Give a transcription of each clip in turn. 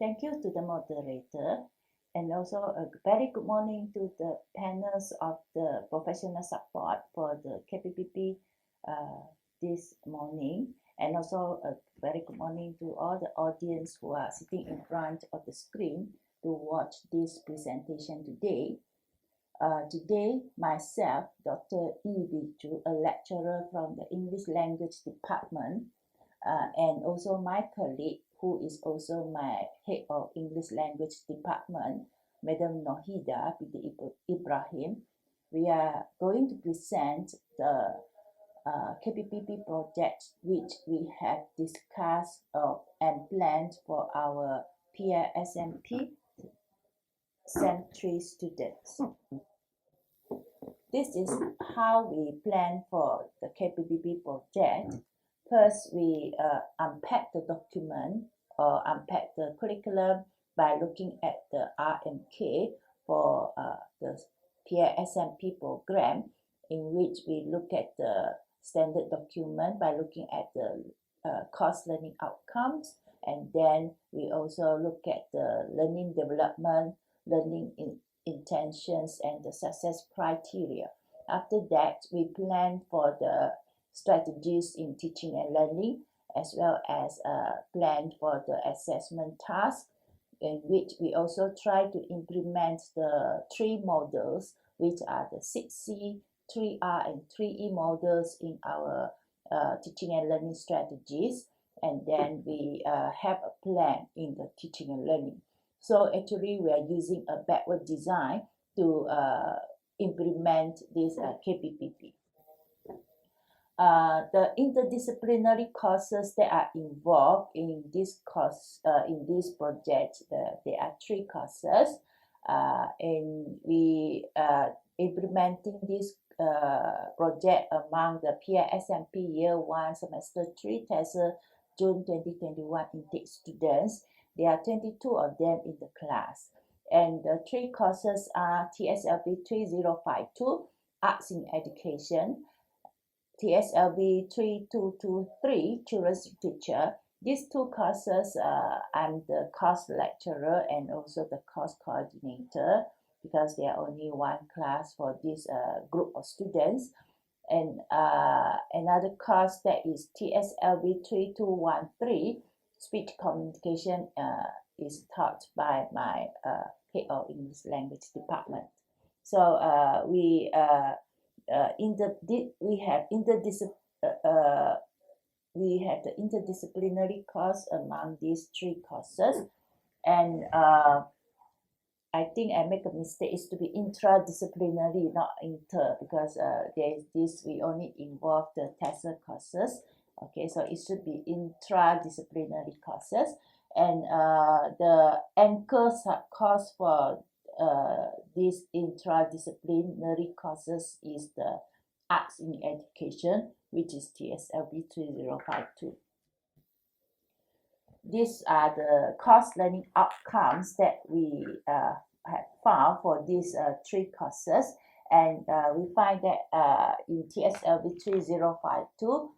Thank you to the moderator, and also a very good morning to the panels of the professional support for the KPPB this morning, and also a very good morning to all the audience who are sitting in front of the screen to watch this presentation today. Today, myself, Dr. E. Viju, a lecturer from the English Language Department, and also my colleague, who is also my head of English Language Department, Madam Nohida Ibrahim, we are going to present the KPPB project which we have discussed and planned for our PISMP SEM 3 students. This is how we plan for the KPPB project. First, we unpack the document or unpack the curriculum by looking at the RMK for the PISMP program, in which we look at the standard document by looking at the course learning outcomes, and then we also look at the learning development, learning intentions, and the success criteria. After that, we plan for the strategies in teaching and learning, as well as plan for the assessment task, in which we also try to implement the 3 models, which are the 6C, 3R, and 3E models in our teaching and learning strategies. And then we have a plan in the teaching and learning. So actually, we are using a backward design to implement this KPPB. The interdisciplinary courses that are involved in this course, in this project, there are 3 courses, and we implementing this project among the PISMP Year 1 Semester 3 TESL June 2021 intake students. There are 22 of them in the class, and the 3 courses are TSLB 3052, Arts in Education, TSLB 3223, Children's Literature. These 2 courses, I'm the course lecturer and also the course coordinator, because there are only 1 class for this group of students. And another course that is TSLB 3213, Speech Communication, is taught by my head of English Language Department. So we have the interdisciplinary course among these 3 courses, and I think I make a mistake. It's to be intradisciplinary, not inter, because there is this, we only involve the TESL courses. Okay, so it should be intradisciplinary courses, and the anchor sub-course for these intradisciplinary courses is the Arts in Education, which is TSLB 3052. These are the course learning outcomes that we have found for these 3 courses, and we find that in TSLB 3052,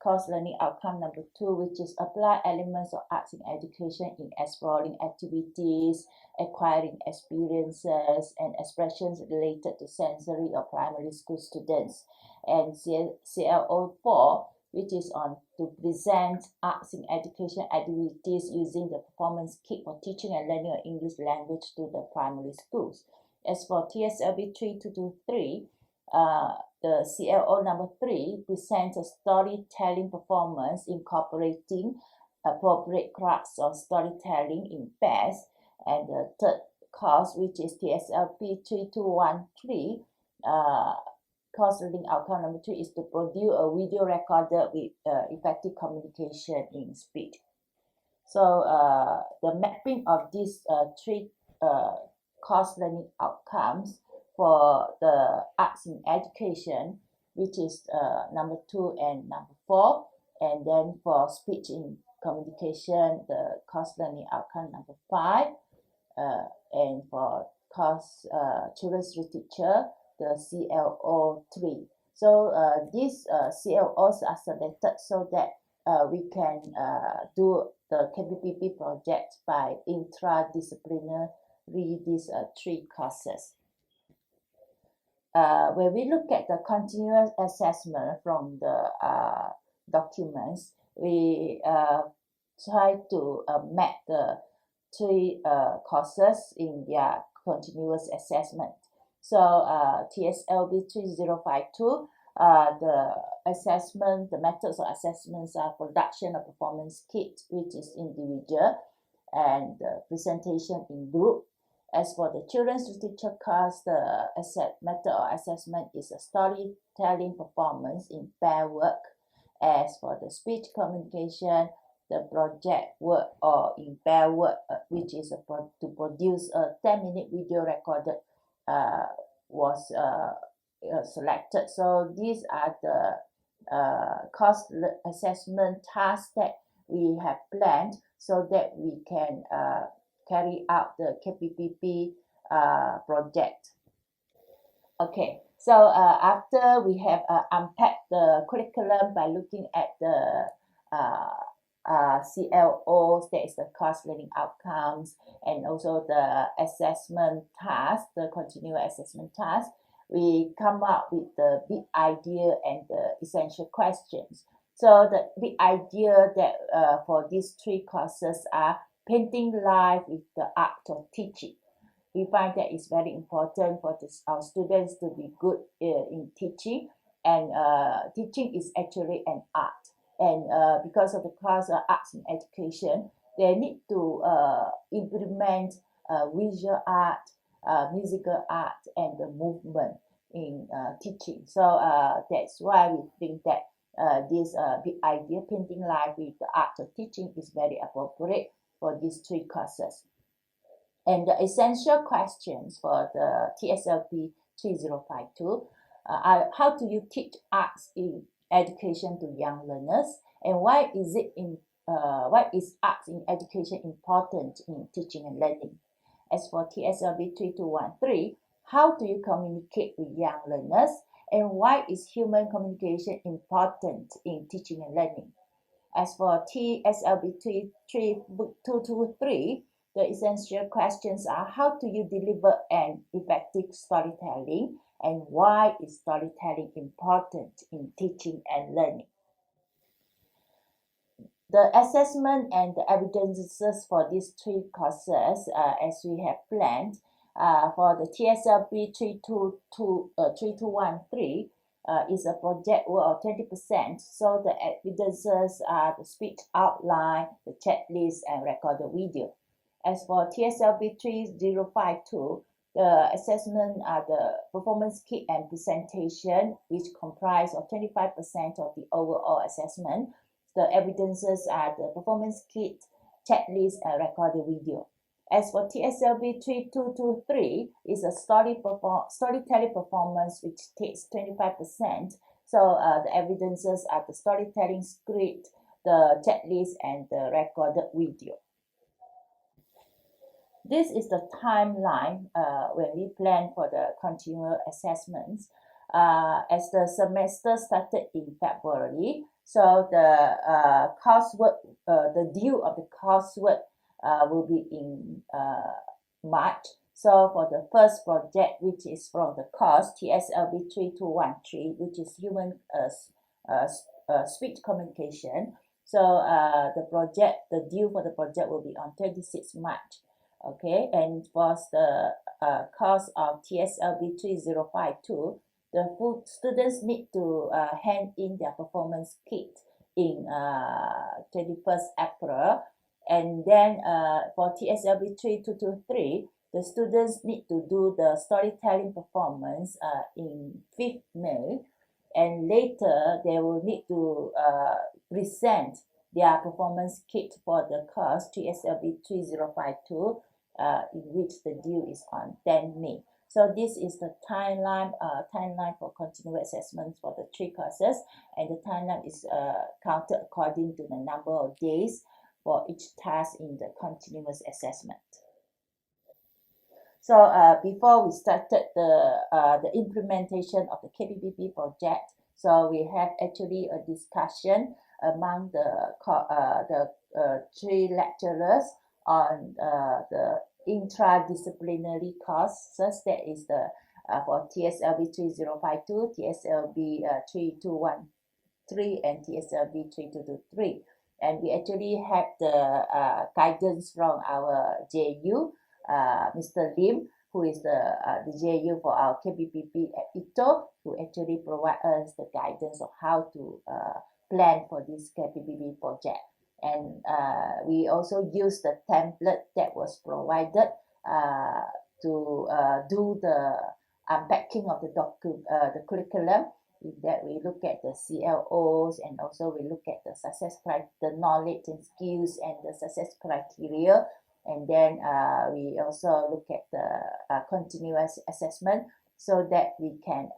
course learning outcome number 2, which is apply elements of arts in education in exploring activities, acquiring experiences, and expressions related to sensory or primary school students, and CLO4, which is on to present arts in education activities using the performance kit for teaching and learning of English language to the primary schools. As for TSLB 3223, the CLO number 3 presents a storytelling performance incorporating appropriate crafts of storytelling in pairs. And the third course, which is TSLB 3213, course learning outcome number 3 is to produce a video recorder with effective communication in speech. So the mapping of these 3 course learning outcomes for the arts in education, which is number 2 and number 4, and then for speech in communication, the course learning outcome number 5, and for course children's literature, the CLO3. So these CLOs are selected so that we can do the KPPB project by intradisciplinary these 3 courses. When we look at the continuous assessment from the documents, we try to map the 3 courses in their continuous assessment. So TSLB 3052, the assessment, the methods of assessments are production of performance kit, which is individual, and presentation in group. As for the children's literature course, the method of assessment is a storytelling performance in pair work. As for the speech communication, the project work or in pair work, which is to produce a 10-minute video recorded, was selected. So these are the course assessment tasks that we have planned so that we can carry out the KPPB project. Okay, so after we have unpacked the curriculum by looking at the CLOs, that is the course learning outcomes, and also the assessment task, the continuous assessment task, we come up with the big idea and the essential questions. So the big idea that for these 3 courses are painting life with the art of teaching. We find that it's very important for our students to be good in teaching, and teaching is actually an art. And because of the class arts and education, they need to implement visual art, musical art, and the movement in teaching. So that's why we think that this big idea, painting life with the art of teaching, is very appropriate for these 3 courses. And the essential questions for the TSLP 3052 are: how do you teach arts in education to young learners, and why is arts in education important in teaching and learning? As for TSLB 3213, how do you communicate with young learners, and why is human communication important in teaching and learning? As for TSLB 3223, the essential questions are: how do you deliver an effective storytelling, and why is storytelling important in teaching and learning? The assessment and the evidences for these 3 courses, as we have planned, for the TSLB 3213, is a project work of 20%. So the evidences are the speech outline, the checklist, and recorded video. As for TSLB 3052, the assessment are the performance kit and presentation, which comprise of 25% of the overall assessment. The evidences are the performance kit, checklist, and recorded video. As for TSLB 3223, is a storytelling performance, which takes 25%. So the evidences are the storytelling script, the checklist, and the recorded video. This is the timeline when we plan for the continual assessments. As the semester started in February, so the coursework, the due of the coursework will be in March. So for the first project, which is from the course TSLB 3213, which is human speech communication. So the due for the project will be on 26 March. Okay, and for the course of TSLB 3052, the students need to hand in their performance kit in 21st April. And then for TSLB 3223, the students need to do the storytelling performance in 5th May. And later, they will need to present their performance kit for the course TSLB 3052, in which the due is on 10 May. So this is the timeline for continuous assessments for the 3 courses, and the timeline is counted according to the number of days for each task in the continuous assessment. So before we started the implementation of the KPPB project, so we have actually a discussion among the three lecturers on the intradisciplinary courses. That is the for TSLB 3052, TSLB 3213, and TSLB 3223. And we actually have the guidance from our JU, Mr. Lim, who is the JU for our KPPB at ITO, who actually provide us the guidance of how to plan for this KPPB project. And we also use the template that was provided to do the unpacking of the curriculum. In that we look at the CLOs, and also we look at the the knowledge and skills and the success criteria. And then we also look at the continuous assessment, so that we can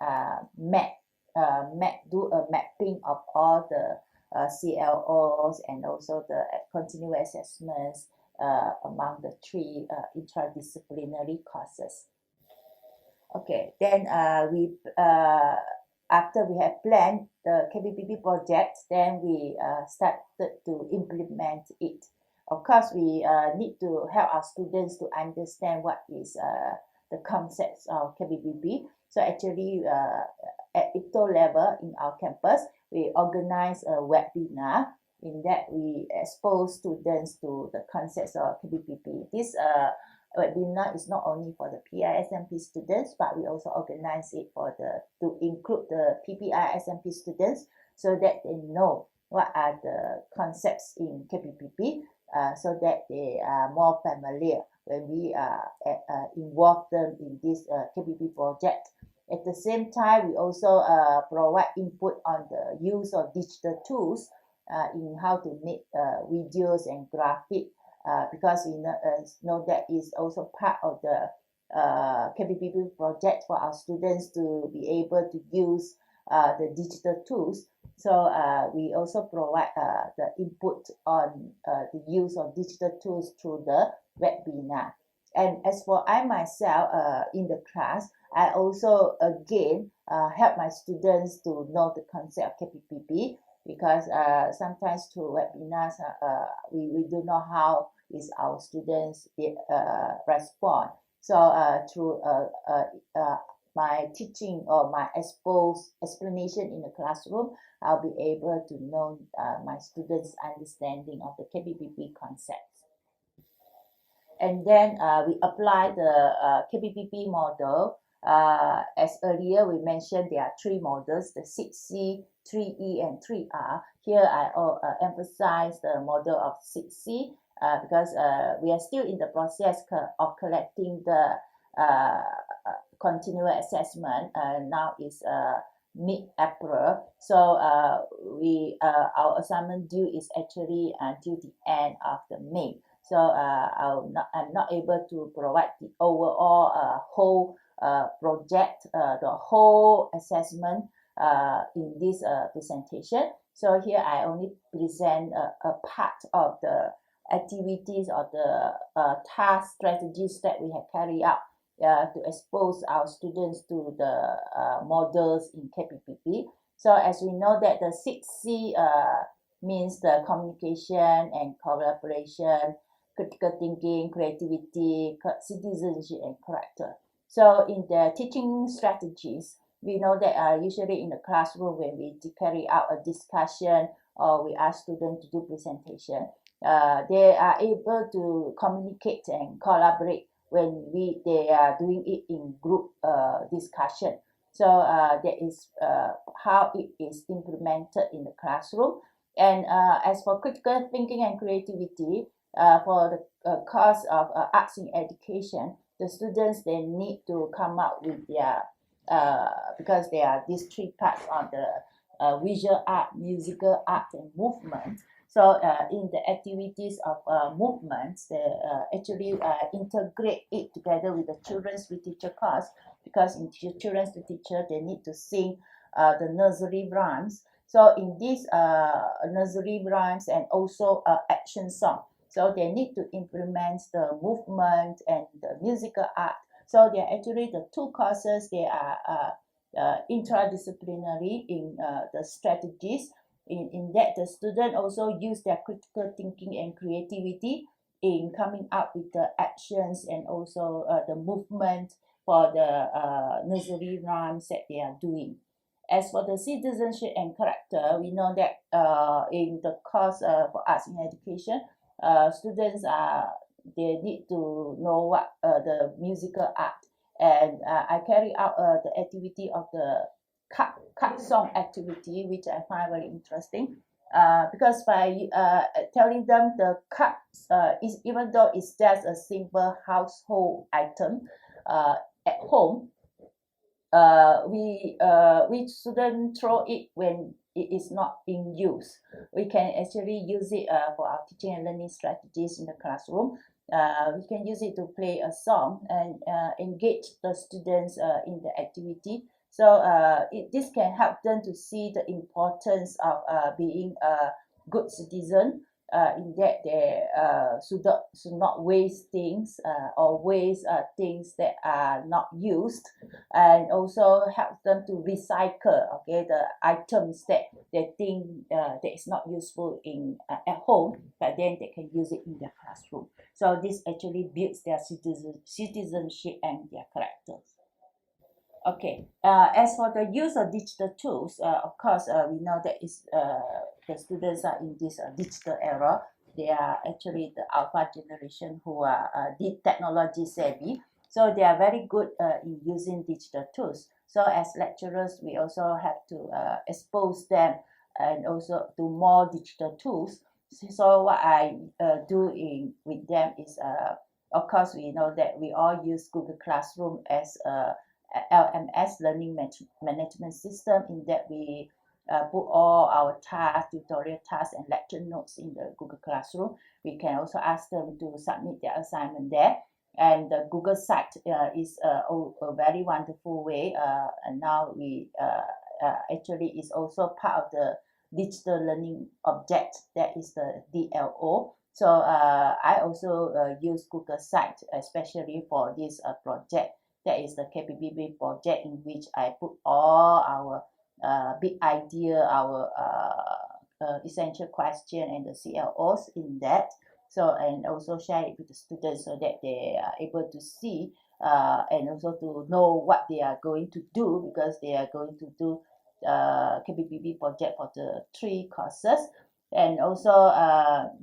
do a mapping of all the CLOs and also the continuous assessments among the three interdisciplinary courses. Okay, then after we have planned the KPPB project, then we started to implement it. Of course, we need to help our students to understand what is the concepts of KPPB. So actually, at ITO level in our campus, we organize a webinar. In that, we expose students to the concepts of KPPB. This webinar is not only for the PISMP students, but we also organize it to include the PPI-SMP students, so that they know what are the concepts in KPPB, so that they are more familiar when we involve them in this KPPB project. At the same time, we also provide input on the use of digital tools in how to make videos and graphics. Because we know that is also part of the KPPB project for our students to be able to use the digital tools. So we also provide the input on the use of digital tools through the webinar. And as for I myself in the class, I also again help my students to know the concept of KPPB, because sometimes through webinars we do know how is our students respond. So through my teaching or my explanation in the classroom, I'll be able to know my students' understanding of the KPPB concepts. And then we apply the KPPB model. As earlier we mentioned, there are three models, the 6C, 3E, and 3R. Here I emphasize the model of 6C because we are still in the process of collecting the continuous assessment. Now is mid-April, so our assignment due is actually until the end of the May. So I'm not able to provide the overall whole project, the whole assessment in this presentation. So here I only present a part of the activities or the task strategies that we have carried out to expose our students to the models in KPPB. So as we know that the 6C means the communication and collaboration, critical thinking, creativity, citizenship, and character. So in the teaching strategies, we know that usually in the classroom when we carry out a discussion or we ask students to do presentation, they are able to communicate and collaborate when they are doing it in group discussion. So that is how it is implemented in the classroom. And as for critical thinking and creativity, for the course of arts in education, the students, they need to come up with their because there are these three parts on the visual art, musical art, and movement. So in the activities of movements, they actually integrate it together with the children's literature course, because in children's literature they need to sing the nursery rhymes. So in these nursery rhymes and also action song, so they need to implement the movement and the musical art. So they are actually the two courses. They are interdisciplinary in the strategies. In that, the student also use their critical thinking and creativity in coming up with the actions and also the movement for the nursery rhymes that they are doing. As for the citizenship and character, we know that in the course for arts in education, students they need to know what the musical art, and I carry out the activity of the cut song activity, which I find very interesting. Because by telling them the cut is, even though it's just a simple household item at home, we shouldn't throw it when it is not in use. We can actually use it for our teaching and learning strategies in the classroom. We can use it to play a song and engage the students in the activity. So this can help them to see the importance of being a good citizen, in that they should not waste things or waste things that are not used, and also help them to recycle, okay, the items that they think that is not useful in at home, but then they can use it in their classroom. So this actually builds their citizenship and their characters. Okay, as for the use of digital tools, of course, we know that the students are in this digital era. They are actually the alpha generation who are technology savvy. So they are very good in using digital tools. So as lecturers, we also have to expose them and also to more digital tools. So what I do with them is, of course, we know that we all use Google Classroom as a LMS, learning management system, in that we put all our tasks, tutorial tasks, and lecture notes in the Google Classroom. We can also ask them to submit their assignment there. And the Google site is a very wonderful way. And now we actually is also part of the digital learning object, that is the DLO. So I also use Google site, especially for this project. That is the KPPB project, in which I put all our big idea, our essential question, and the CLOs in that. So, and also share it with the students so that they are able to see and also to know what they are going to do, because they are going to do KPPB project for the 3 courses. And also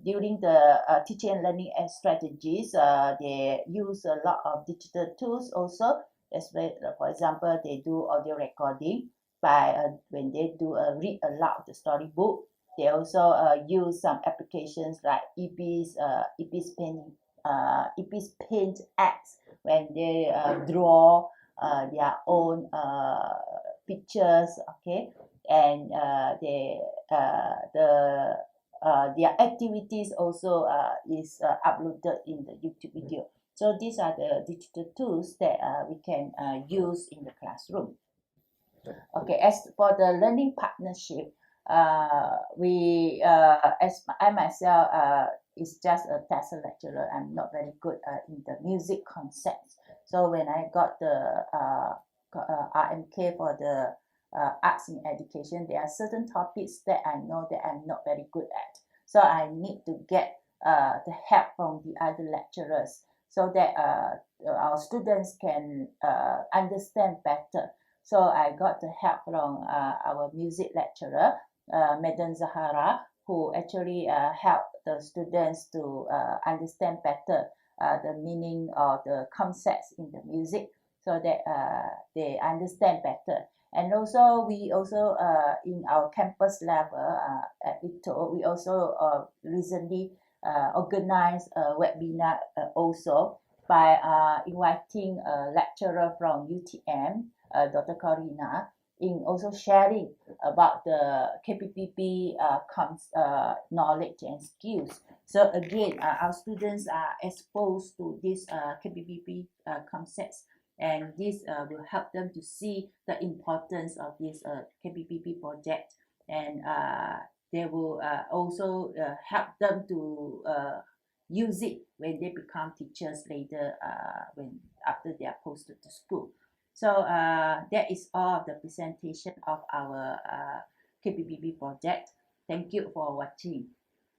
during the teaching and learning strategies, they use a lot of digital tools also. As well, for example, they do audio recording by when they do read aloud the storybook. They also use some applications like EP's Paint apps, when they draw their own pictures, okay, and their activities also is uploaded in the YouTube video. So these are the digital tools that we can use in the classroom. Okay, as for the learning partnership, as I myself is just a TESL lecturer. I'm not very good in the music concepts. So when I got the RMK for the arts in education, there are certain topics that I know that I'm not very good at. So I need to get the help from the other lecturers, so that our students can understand better. So I got the help from our music lecturer, Madam Zahara, who actually helped the students to understand better the meaning or the concepts in the music, so that they understand better. And also, we also in our campus level at IPGKTHO, we also recently organized a webinar also by inviting a lecturer from UTM, Dr. Corina, in also sharing about the KPPB knowledge and skills. So again, our students are exposed to these KPPB concepts, and this will help them to see the importance of this KPPB project, and they will also help them to use it when they become teachers later, after they are posted to school. So that is all of the presentation of our KPPB project. Thank you for watching.